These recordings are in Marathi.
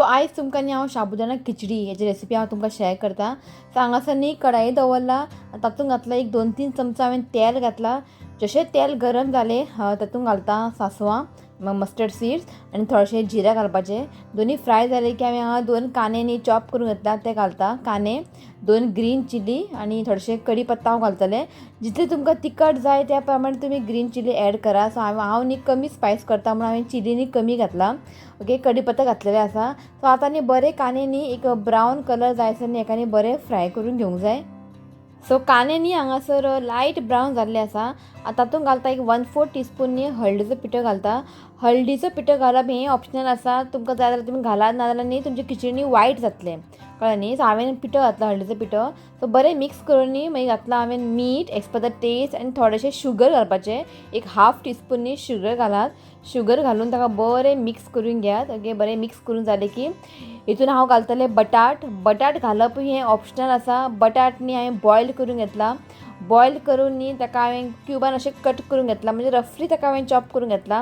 आयज तुमकां न्ही हांव शाबुदाना खिचडी हेची रेसिपी हांव तुमकां शेअर करता. सो हांगासर न्ही कढाई दवरला, तातूंत घातला एक 2-3 चमचा हांवें तेल घातला. जशें तेल गरम जालें तातूंत घालता सांसवां, मस्टर्ड सीड्स आनी थोडेशें जिरें घालपाचें. दोनी फ्राय जाले की हांवें हांगा 2 कांदे न्ही चॉप करून घेतला ते घालता. कांदे 2 ग्रीन चिली आनी थोडेशें कढीपत्ता हांव घालतलें. जितलें तुमकां तिखट जाय त्या प्रमाणे तुमी ग्रीन चिली एड करा. सो हांव न्ही कमी स्पायस करता म्हणून हांवें चिली न्ही कमी घातला. ओके, कढीपत्ता घातलेले आसा. सो आतां न्ही बरे कांदे न्ही एक ब्रावन कलर जायसर न्ही एका न्ही बरे फ्राय करून घेवंक जाय. सो कांदे न्ही हांगासर लायट ब्रावन जाल्ले आसा. तातूंत घालता एक 1/4 टीस्पून न्ही हळदीचो पिठो घालता. हळदीचो पिठो घालप हें ऑप्शनल आसा. तुमकां जाय जाल्यार तुमी घालात, नाजाल्यार न्ही तुमची खिचडी न्ही वायट जातलें, कळ्ळें न्ही. सो हांवें पिठो घातला, हळदीचो पिठो. सो बरें मिक्स करून न्ही मागीर घातला हांवें मीठ एज पर द टेस्ट आनी थोडेशें शुगर घालपाचें. एक 1/2 टीस्पून न्ही शुगर घालात. शुगर घालून ताका बरें मिक्स करून घेयात. ओके, बरें मिक्स करून जालें की हितून हांव घालतलें बटाट घालप हें ऑप्शनल आसा. बटाट न्ही हांवें बॉयल करून घेतला. बॉयल करून न्ही ताका हांवें क्युबान अशें कट करून घेतला, म्हणजे रफली ताका हांवें चॉप करून घेतला.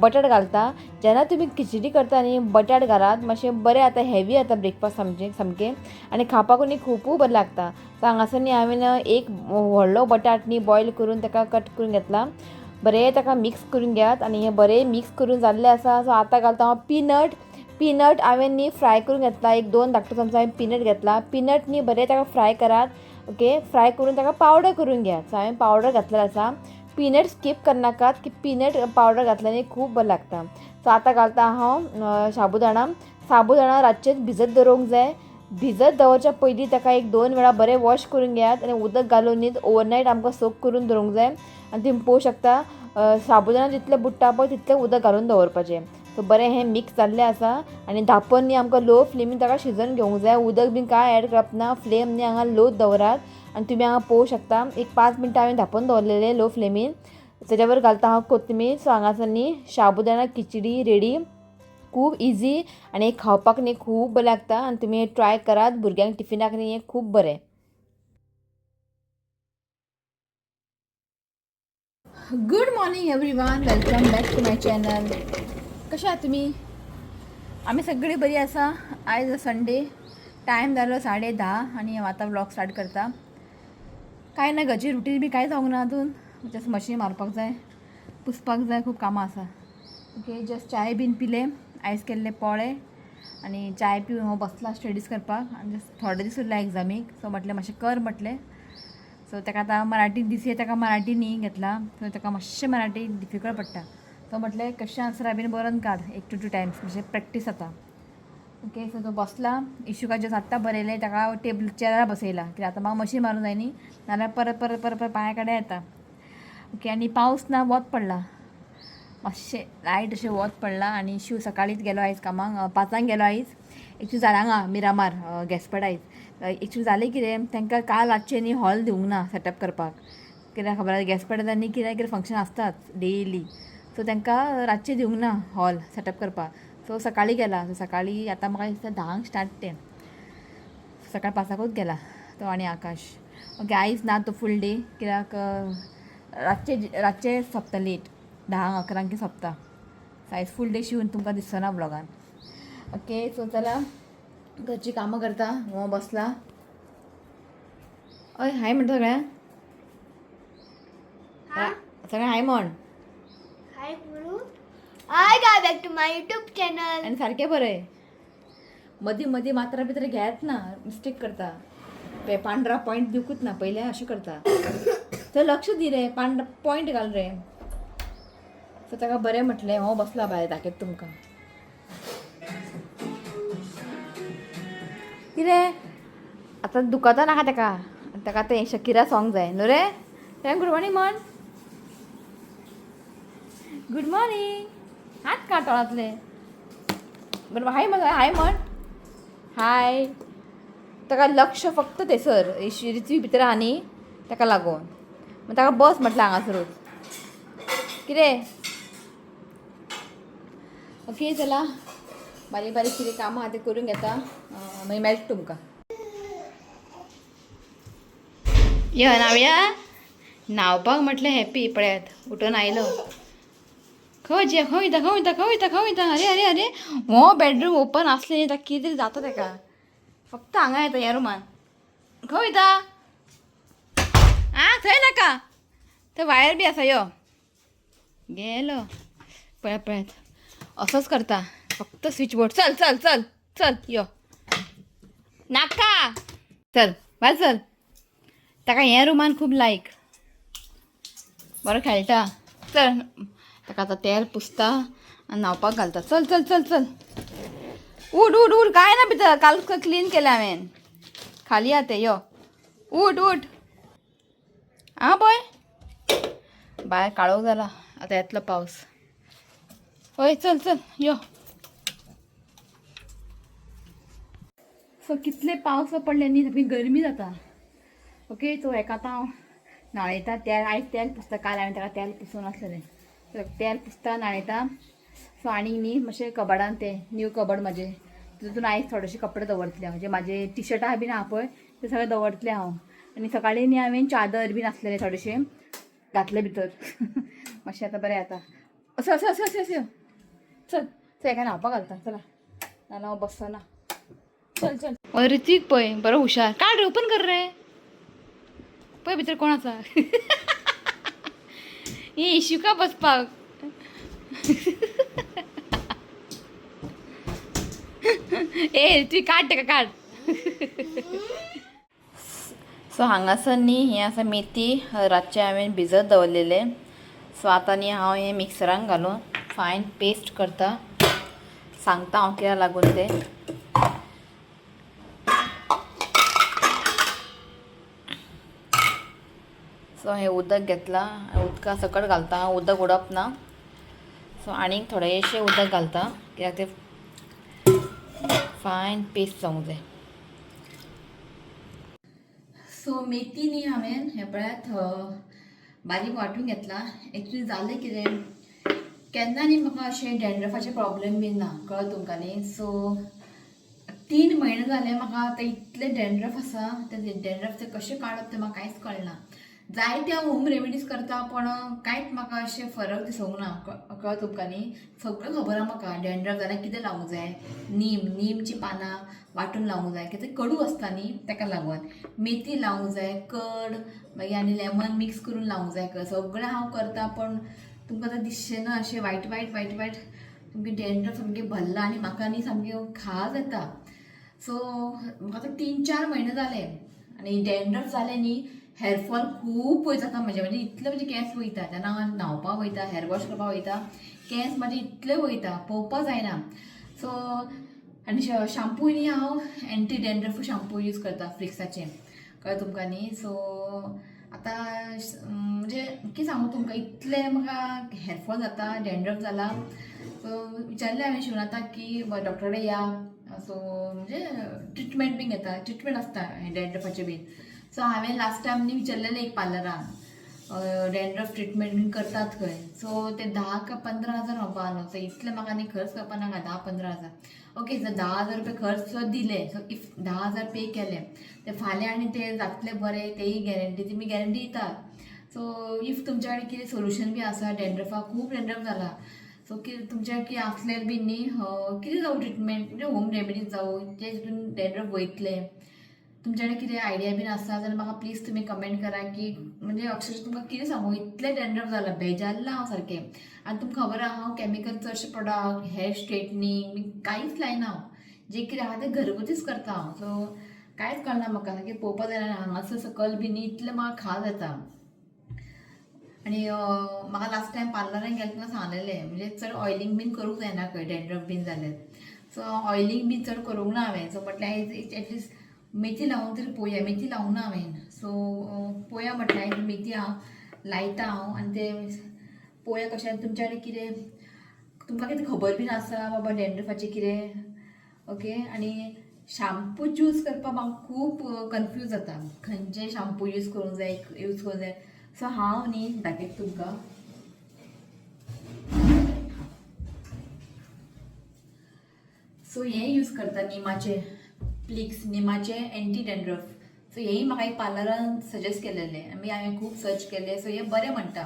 बटाट घालता. जेन्ना तुमी खिचडी करता न्ही बटाट घालात, मातशें बरें जाता, हेवी जाता ब्रेकफास्ट सामकें आनी खावपाकूय न्ही खूब बरें लागता. सो हांगासर न्ही हांवें एक व्हडलो बटाट न्ही बॉयल करून ताका कट करून घेतला. बरें ताका मिक्स करून घेयात आनी हें बरें मिक्स करून जाल्लें आसा. सो आतां घालता हांव पीनट हांवें न्ही फ्राय करून घेतला. एक 2 धाकटो चमचो हांवें पीनट घेतला. पीनट न्ही बरें ताका फ्राय करात. ओके, फ्राय करून ताका पावडर करून घेयात. सो हांवें पावडर घातलेलो आसा. पीनट स्कीप करनाकात की पीनट पावडर घातल्याने खूब बरें लागता. सो आतां घालता हांव साबुदाणा रातचेच भिजत दवरूंक जाय. भिजत दवरच्या पयलीं ताका एक 2 वेळा बरें वॉश करून घेयात आनी उदक घालून न्ही ओवरनायट आमकां सोक करून दवरूंक जाय. आनी तुमी पळोवंक शकता साबुदाणा जितलें बुडटा पळय तितलें उदक घालून दवरपाचें. सो बरें हें मिक्स जाल्लें आसा आनी धांपण न्ही आमकां लो फ्लेमीन ताका शिजोवन घेवंक जाय. उदक बीन कांय एड करप ना. फ्लेम न्ही हांगा लो दवरात आनी तुमी हांगा पळोवंक शकता एक 5 मिनटां हांवें धांपून दवरलेलें लो फ्लेमीन. तेच्या वर घालता हांव कोथमीर. सो हांगासर न्ही शाबुदाणा खिचडी रेडी. खूब इजी आनी खावपाक न्ही खूब बरें लागता आनी तुमी ट्राय करात. भुरग्यांक टिफिनाक न्ही हें खूब बरें. Good morning everyone, welcome back to my channel. कशें आहात तुमी? आमी सगळीं बरीं आसा. आयज संडे, टायम जालो 10:30 आनी हांव आतां व्लॉग स्टार्ट करता. कांय ना, घरची रुटीन बी कांय जावंक ना अजून. जस्ट मशीन मारपाक जाय, पुसपाक जाय, खूब कामां आसा. ओके, जस्ट चाय बीन पिले, आयज केल्ले पोळे आनी चाय पिवन हांव बसला स्टडीज करपाक. आनी जस्ट थोडे दीस उरला एग्जामीक. सो म्हटलें मातशें कर म्हटलें. सो ताका आतां मराठी दिसये ताका मराठी न्ही घेतला. सो ताका मातशें मराठी डिफिकल्ट पडटा. सो म्हटलें क्वेश्चन आन्सरां बीन बरोवन काड 1 to 2 टायम्स, म्हणजे प्रॅक्टीस जाता. ओके, सो तो बसला. इशू जस्ट आत्तां बरयलें ताका टेबल चेअरार बसयला कित्याक आतां म्हाका मशीन मारूंक जाय न्ही, नाल्यार परत पांया कडेन येता. ओके, आनी पावस ना, वत पडला मातशें लायट अशें वत पडला. आनी इशू सकाळींच गेलो आयज कामाक, 5 गेलो आयज. एक्चुली जालें हांगा मिरामार गॅसपड आयज. एक्चुली जालें कितें, तांकां काल रातचें न्ही हॉल दिवंक ना सेटअप करपाक. कित्याक खबर गॅसपडार न्ही कितें फंक्शन आसतात डेली. सो तांकां रातचें दिवंक ना हॉल सेटअप करपाक. सो सकाळीं गेला. सो सकाळीं आतां म्हाका दिसता 10 स्टार्ट तें. सकाळ 5 गेला तो आनी आकाश. ओके, आयज ना तो फूल डे कित्याक रातचें सोंपता लेट, 10-11 सोंपता. आयज फूल डे शिवून तुमकां दिसना ब्लॉगान. ओके, सो चला घरची कामां करता. हो बसला. हय, हाय म्हणटा सगळ्यांक. सगळ्यांक हाय म्हण. हाय गुरु. Hi guys back to my YouTube channel. आनी सारकें बरें. मदीं मात्रा भितर घेयत ना, मिस्टेक करता. पांढरा पॉयंट दिवकूच ना, पयलें अशें करता. थंय लक्ष दी रे, पॉयंट घाल रे. सो ताका बरें म्हटलें. हो बसला भायर दाखयता तुमकां. कितें आतां दुखता नाका ताका आतां शकिरा सॉंग जाय न्हू रे. तें गुड मॉर्निंग म्हण. Good morning. हात काड तोळांतले. बरोबर हाय म्हण, हाय म्हण. हाय. ताका लक्ष फक्त थंयसर रिथवी भितर आहा न्ही ताका लागून. मागीर ताका बस म्हटलें हांगासरूच. कितें. ओके, चला बारीक कितें कामां आहा तें करून घेता. मागीर मेळटा तुमकां. यो नावया. न्हावपाक म्हटलें हॅप्पी. पळयात उठून आयलो. खंय अरे अरे अरे हो बेडरूम ओपन असले तर कितें जाता तेका फक्त हांगा येता ह्या रुमान खंय वयता आं थंय नाका थंय वायर बी आसा यो गेलो पळय पळयत असंच करता फक्त स्विच बोर्ड चल चल चल चल यो नाका चल बाय चल ताका हे रुमान खूब लायक बरो खेळटा चल ताका आतां तेल पुसता आनी न्हांवपाक घालता चल चल चल चल उठ उठ उठ काय ना भितर काल क्लीन केलें हांवें खाली आहा तें यो उठ उठ आं पळय भायर काळोख जाला आतां येतलो पावस हय चल चल यो सो कितले पावस पडले न्ही सामकी गरमी जाता ओके सो हेका आतां हांव न्हाणयता तेल आयज तेल पुसता काल हांवें ताका तेल पुसून आसलेलें सो तेल पुसता न्हाणयता सो आनी न्ही मातशें कबडान तें न्यू कबड म्हाजें तितून आयज थोडेशे कपडे दवरतले म्हणजे म्हाजे टी शर्टां बीन आहा पळय ते सगळे दवरतले हांव आनी सकाळीं न्ही हांवें चादर बीन आसलेले थोडेशे घातले भितर मातशें आतां बरें जाता असो असो असो असो असो चल चल हेका न्हांवपाक घालता चला नाल्यार हांव बसना चल चल हय ऋतीक पळय बरो हुशार काड रे ओपन कर रे पळय भितर कोण आसा ही इशुका बसपाक ए ती काड तेका काड सो हांगासर न्ही हें आसा मेथी रातचे हांवें भिजत दवरलेले सो आतां न्ही हांव हें मिक्सरान घालून फायन पेस्ट करता सांगता हांव कित्याक लागून तें सो हें उदक घेतलां उदका सकट घालता उदक उडप ना सो आनीक थोडेशें उदक घालता कित्याक तें फायन पेस्ट जावंक जाय सो मेथी न्ही हांवें हें पळयात बारीक वांटून घेतला एक्चुली जालें कितें केन्ना न्ही म्हाका अशें डॅन्ड्रफाचे प्रॉब्लेम बीन ना कळ्ळें तुमकां न्ही सो 3 म्हयने जाले म्हाका आतां इतले डॅन्ड्रफ आसा ते डॅन्ड्रफ ते कशें काडप तें म्हाका कांयच कळना जायते हांव होम रेमेडीज करता पण कांयच म्हाका अशें फरक दिसूंक ना कळ्ळें तुमकां न्ही सगळें खबर आहा म्हाका डॅन्ड्रफ जाल्यार कितें लावंक जाय नीमची पानां वांटून लावंक जाय कितें कडू आसता न्ही ताका लागून मेथी लावंक जाय कड मागीर आनी लेमन मिक्स करून लावंक जाय सगळें हांव करता पण तुमकां आतां दिसचें ना अशें वायट वायट वायट वायट सामकें डॅन्ड्रफ सामकें भरला आनी म्हाका न्ही सामकें खाज येता सो म्हाका आतां 3-4 म्हयने जाले आनी डॅन्ड्रफ जाले न्ही हेअरफॉल खूब वयर जाता म्हजें म्हणजे इतले म्हणजे केंस वयता तेन्ना हांव न्हांवपाक वयता हेअर वॉश करपाक वयता केंस म्हाजे इतले वयता पळोवपाक जायना सो आनी शॅम्पूय न्ही हांव एंटी डॅन्ड्रफ शॅम्पू यूज करता फ्लिक्साचें कळ्ळें तुमकां न्ही सो आतां म्हणजे कितें सांगू तुमकां इतले म्हाका हेअरफॉल जाता डॅन्ड्रफ जाला सो विचारलें हांवें शिवनाथाक की डॉक्टरा कडेन या सो म्हणजे ट्रिटमेंट बीन घेता ट्रिटमेंट आसता डॅन्ड्रफाचें बीन सो हांवें लास्ट टायम न्ही विचारलेलें एक पार्लरान डॅन्ड्रफ ट्रिटमेंट बीन करतात खंय सो ते 10 का 15 हजार म्हाका आलो सो इतले म्हाका न्ही खर्च करपा नाका 10-15 हजार ओके जर 10,000 रुपया खर्च दिले सो इफ 10,000 पे केले ते फाल्यां आनी ते जातले बरें तेही गॅरंटी ती गॅरंटी दिता सो इफ तुमच्या कडेन कितें सोल्युशन बी आसा डॅन्ड्रफाक खूब डॅन्ड्रफ जाला सो कितें तुमच्या कितें आसल्यार बी न्ही कितें जावं ट्रिटमेंट म्हणजे होम रेमेडीज जावं जे तितून डॅन्ड्रफ वयतले तुमच्या कडेन कितें आयडिया बीन आसा जाल्यार म्हाका प्लीज तुमी कमेंट करा की म्हणजे अक्षरशः तुमकां कितें सांगू इतले डॅन्ड्रफ जाला बेजारला हांव सारकें आनी तुमकां खबर आहा हांव केमिकल चडशे प्रोडक्ट हेअर स्ट्रेटनींग बी कांयच लायना हांव जे कितें आहा तें घरगुतीच करता हांव सो कांयच कळना म्हाका सारकें पळोवपाक जायना हांगासर सकयल बी न्ही इतलें म्हाका खाज येता आनी म्हाका लास्ट टायम पार्लरान गेलें तेन्ना सांगलेलें म्हणजे चड ऑयलींग बीन करूंक जायना खंय डॅन्ड्रफ बीन जाल्यार सो ऑयलींग बीन चड करूंक ना हांवें सो म्हटल्यार एटलिस्ट मेथी लावून तरी पळोवया मेथी लावूंक ना हांवें सो पळोवया म्हटल्यार मेथी हांव लायता हांव आनी ते पळोवया कशें तुमच्या कडेन कितें तुमकां कितें खबर बीन आसा बाबा डॅन्ड्रफाचें कितें ओके आनी शॅम्पू यूज करपाक म्हाका खूब कन्फ्यूज जाता खंयचे शॅम्पू यूज करूंक जाय सो हांव न्ही दाखयता तुमकां सो हें यूज करता निमाचे फ्लिक्स निमाचे एंटी डॅन्ड्रफ सो हेंय म्हाका एक पार्लरान सजेस्ट केलेलें आमी हांवें खूब सर्च केलें सो हें बरें म्हणटा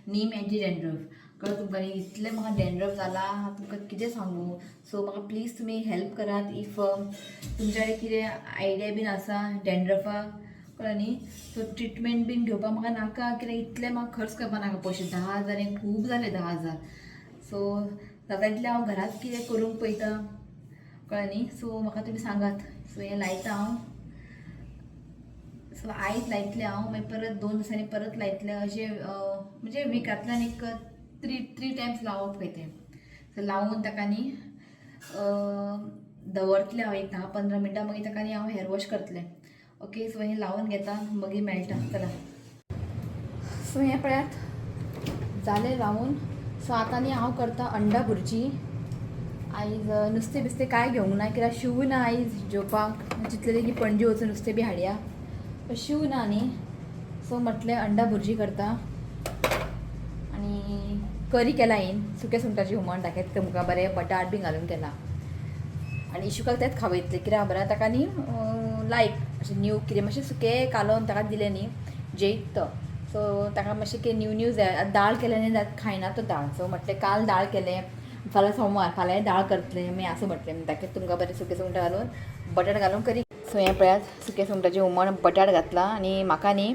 नीम एंटी डॅन्ड्रफ कळ्ळें तुमकां न्ही इतलें म्हाका डॅन्ड्रफ जाला तुमकां कितें सांगू. सो म्हाका प्लीज तुमी हेल्प करात इफ तुमच्या कडेन कितें आयडिया बीन आसा डॅन्ड्रफाक कळ्ळें न्ही. सो ट्रिटमेंट बीन घेवपाक म्हाका नाका कित्याक इतलें म्हाका खर्च करपाक नाका पयशे 10,000 हें खूब जाले 10,000. सो जाता तितलें हांव घरात कितें करूंक पळयता कळ्ळें न्ही. सो म्हाका तुमी सांगात. सो हें लायता हांव. सो आयज लायतलें हांव मागीर परत 2 दिसांनी परत लायतलें अशें म्हणजे विकांतल्यान एक 3 टायम्स लावप खंय तें. सो लावून ताका न्ही दवरतलें हांव एक 10-15 मिनटां मागीर ताका न्ही हांव हेअर वॉश करतलें. ओके सो हें लावून घेता मागीर मेळटा चला. सो हें पळयात जालें लावून. सो आतां न्ही हांव करता अंडा भुर्जी. आयज नुस्तें बिस्तें कांय घेवंक ना कित्याक शिव ना आयज जेवपाक. चिंतलेलें की पणजे वचून नुस्तें बी हाडया शिव ना न्ही. सो म्हटलें अंडा भुर्जी करता आनी करी केला हांवें सुकें सुंगटाची हुमण दाखयता तुमकां बरें बटाट बी घालून केला. आनी इशुकाक तेंच खावयतलें कित्याक बरें ताका न्ही लायक अशें न्यू कितें मातशें सुकें कालोवन ताका दिलें न्ही जेयत तो. सो ताका मातशें कितें न्यू जाय. दाळ केलें न्ही खायना तो दाळ. सो म्हटलें काल दाळ केलें फाल्यां सोमवार फाल्यां दाळ करतलें मागीर असं म्हटलें दाखयता तुमकां बरें सुकें सुंगटां घालून बटाट घालून करी. सो हें पळयात सुकें सुंगटाचें हुमण बटाट घातला आनी म्हाका न्ही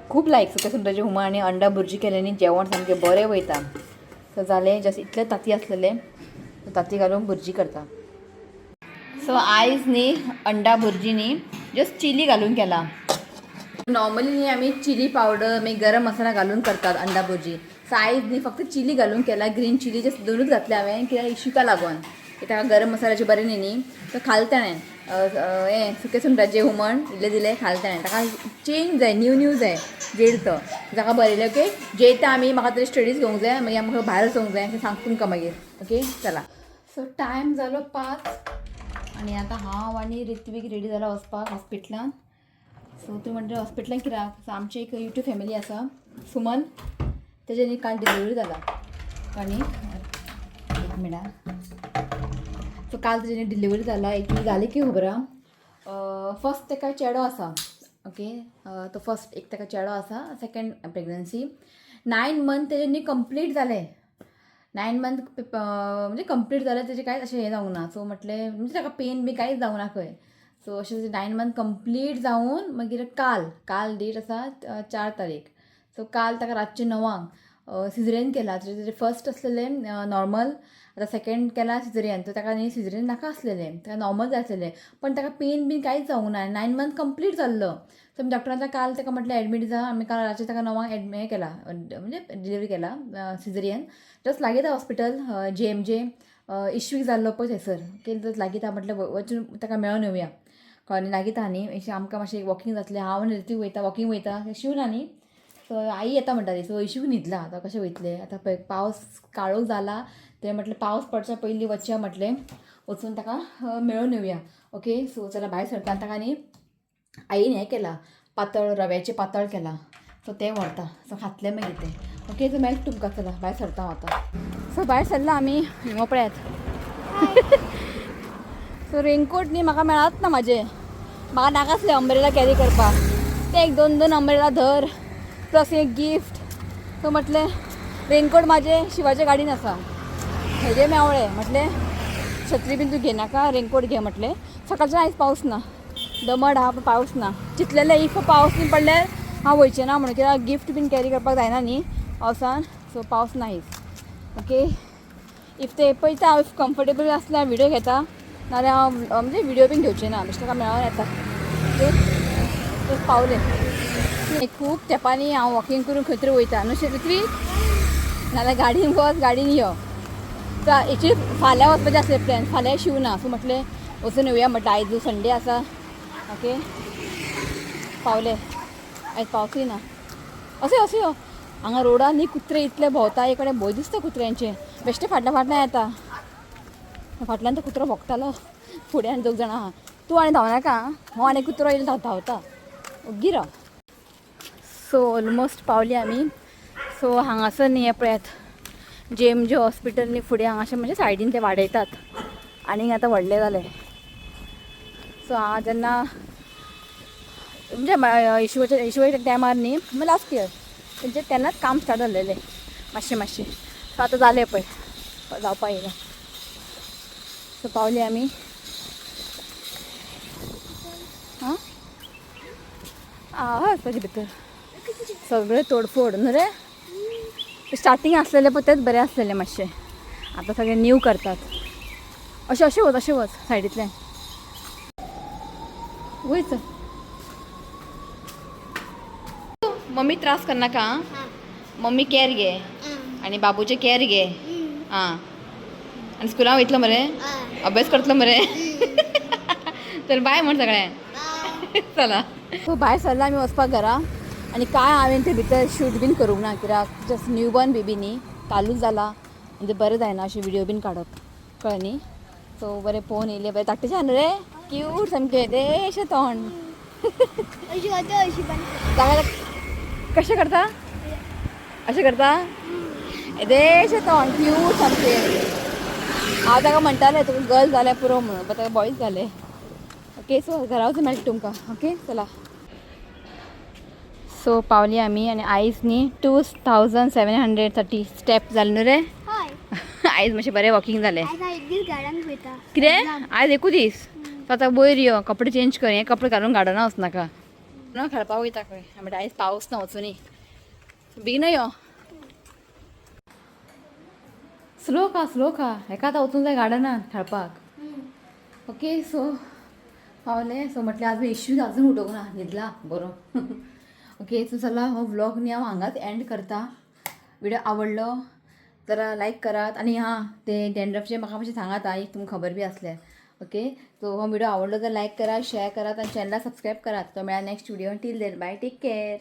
खूब लायक सुकें सुंगटाचें हुमण आनी अंडा भुर्जी केलें न्ही जेवण सामकें बरें वयता. सो जालें जस्ट इतलें तांती आसलेलें तांती घालून भुर्जी करता. सो आयज न्ही अंडा भुर्जी न्ही जस्ट चिली घालून केला. नॉर्मली न्ही आमी चिली पावडर मागीर गरम मसाला घालून करतात अंडा भुर्जी. सो आयज न्ही फक्त चिली घालून केला. ग्रीन चिली जस्ट दोनूच घातले हांवें कित्याक इशुका लागून ताका गरम मसाल्याचें बरें न्ही तो खालें ताणें हें सुकें सुंगटाचें हुमण इल्लें दिलें खालें ताणें. ताका चेंज जाय न्यू जाय जेड तो ताका बरयलें ओके जेयता आमी म्हाका तरी स्टडीज घेवंक जाय मागीर म्हाका भायर वचूंक जाय तें सांगता तुमकां मागीर ओके चला. सो टायम जालो 5 आनी आतां हांव आनी रित्वीक रेडी जाला वचपाक हॉस्पिटलान. सो तूं म्हणटा हॉस्पिटलान कित्याक. सो आमची एक यूट्यूब फॅमिली आसा सुमन तेजे न्ही काल डिलिव्हरी जाला आनी एक मिनट. सो काल तेजे डिलिव्हरी जाला एक जाली की खबर फर्स्ट ताका चेडो आसा ओके. तो फर्स्ट एक ताका चेडो आसा सेकंड प्रेग्नन्सी 9 मंथ तेजे न्ही कंप्लीट जालें. 9 मंथ म्हणजे कंप्लीट जालें तेजें कांयच अशें हें जावंक ना. सो म्हटलें म्हणजे ताका पेन बी कांयच जावंक ना खंय. सो अशें 9 मंथ कंप्लीट जावन मागीर काल डेट आसा 4 तारीख. सो काल ताका रातचे 9 सिजरेन केला. तेजें फर्स्ट आसलेलें नॉर्मल आतां सेकंड केला सिजरियन. तर ताका न्ही सिजरियन नाका आसलेलें ताका नॉर्मल जाय आसलेलें पण ताका पेन बीन कांयच जावंक ना. 9 मंथ कंप्लीट जाल्लो. सो डॉक्टरान काल ताका म्हटलें एडमीट जा. आमी काल रातचे ताका 9 हें केला म्हणजे डिलिव्हरी केला सिजरियन. जस्ट लागीं हॉस्पिटल JMJ इश्वीक जाल्लो पळय थंयसर ओके लागीं म्हटलें वचून ताका मेळोन येवया कळ्ळें लागीं न्ही आमकां मातशें वॉकिंग जातलें. हांव आनी रितीक वयता वॉकिंग वयता शिव ना न्ही. सो आई येता म्हणटाली. सो इशूक न्हिदला आतां कशें वयतलें. आतां पळय पावस काळोख जाला तें म्हटलें पावस पडच्या पयलीं वचया म्हटलें वचून ताका मेळोन येवया ओके. सो चला भायर सरता ताका न्ही आईन हें केलां पातळ रव्याचें पातळ केलां. सो तें व्हरता. सो खातलें मागीर तें ओके. सो मेळटा तुमकां चला भायर सरता हांव आतां. सो भायर सरला आमी हिंगो पळयात. सो रेनकोट न्ही म्हाका मेळत ना म्हाका नाका आसलें अम्ब्रेला कॅरी करपाक. तें एक 2 अम्ब्रेला धर प्लस एक गिफ्ट. सो म्हटलें रेनकोट म्हाजें शिवाच्या गाडीन आसा हेजे मेवळें. म्हटलें छत्री बीन तूं घेनाका रेनकोट घे म्हटलें. सकाळच्यान आयज पावस ना दमट आहा पण पावस ना. चिंतलेलें इफ पावस बीन पडल्यार हांव वयचें ना म्हणून कित्याक गिफ्ट बीन कॅरी करपाक जायना न्ही पावसान. सो पावस ना आयज ओके. इफ तें पळयता हांव इफ कम्फर्टेबल आसल्यार व्हिडिओ घेता नाल्यार हांव म्हणजे व्हिडिओ बीन घेवचें ना बेश्टें ताका मेळोन येता ओके. पावलें खूब तेंपांनी हांव वॉकिंग करून खंय तरी वयता न्हू पृथ्वी नाल्यार गाडीन वच गाडीन यो. तर एक्चुली फाल्यां वचपाचें आसलें प्लॅन फाल्यां शिव ना. सो म्हटलें वचून येवया म्हटलें आयज संडे आसा ओके. पावलें आयज पावसूय ना. अशें यो हांगा रोडार न्ही कुत्रे इतले भोंवता. एक कडेन भंय दिसता कुत्र्यांचे बेश्टे फाटल्यान येता. फाटल्यान तो कुत्रो भोंकतालो फुडें आनी 2 जाणां आहा. तूं आनी धांवनाका हो आनी कुत्रो येयलो धांवता ओग्गी राव. सो ऑलमोस्ट पावली आमी. सो हांगासर न्ही हें पळयात JMJ हॉस्पिटल न्ही फुडें हांगाशें म्हणजे सायडीन ते वाडयतात आनीक आतां व्हडलें जालें. सो हांव जेन्ना म्हणजे इशूच्या टायमार न्ही लास्ट इयर तेंचे तेन्नाच काम स्टार्ट जाल्लेलें मातशें सो आतां जालें पळय जावपा येयला सो पावली आमी आं वचपाचें भितर सगळें तोडफोड न्हू रे स्टार्टींग आसलेलें पळय तेंच बरें आसलेलें मातशें आतां सगळें न्यू करतात अशें वच सायडींतल्यान वयच मम्मी त्रास करनाका आं मम्मी कॅर घे आनी बाबूचे कॅर घे आं आनी स्कुलान वयतलो मरे अभ्यास करतलो मरे तर बाय म्हण सगळ्यांक चला सो भायर सरला आमी वचपाक घरा आनी काय हांवें ते भितर शूट बीन करूंक ना कित्याक जस्ट न्यू बॉर्न बेबी न्ही कालूच जाला म्हणजे बरें जायना अशें व्हिडियो बीन काडप कळ्ळें न्ही सो बरें पळोवन येयलें बरें धाकटेशें न्हू रे क्यूट सामकें देशें तोंड जागा कशें करता अशें करता देशें तोंड क्यूट सामकें हांव ताका म्हणटालें तुका गर्ल जाल्यार पुरो म्हणून पण ताका बॉयज जालें ओके सो घरा वचून मेळटा तुमकां ओके चला सो पावली आमी आनी आयज न्ही 2730 स्टेप जाले न्हू रे आयज मातशें बरें वॉकिंग जालें कितें आयज एकू दीस सो आतां वयर यो कपडे चेंज कर हें कपडे घालून गार्डना वचनाका ना खेळपाक वयता खंय म्हणटा आयज पावस ना वचूनी बेगीन यो स्लो खा हेका आतां वचूंक जाय गार्डनान खेळपाक ओके सो पावलें सो म्हटलें आज इश्यू आजून उठोवंक ना न्हिदला बरो ओके सो चला हो व्लॉग न्ही हांव हांगाच एंड करता व्हिडिओ आवडलो जरा लायक करात आनी हां ते डॅन्ड्रफचें म्हाका मातशें सांगात आं एक तुमकां खबर बी आसल्यार ओके सो हो व्हिडिओ आवडलो तर लायक करात शेअर करात आनी चॅनला सबस्क्रायब करात तो मेळ्या next video till then bye take care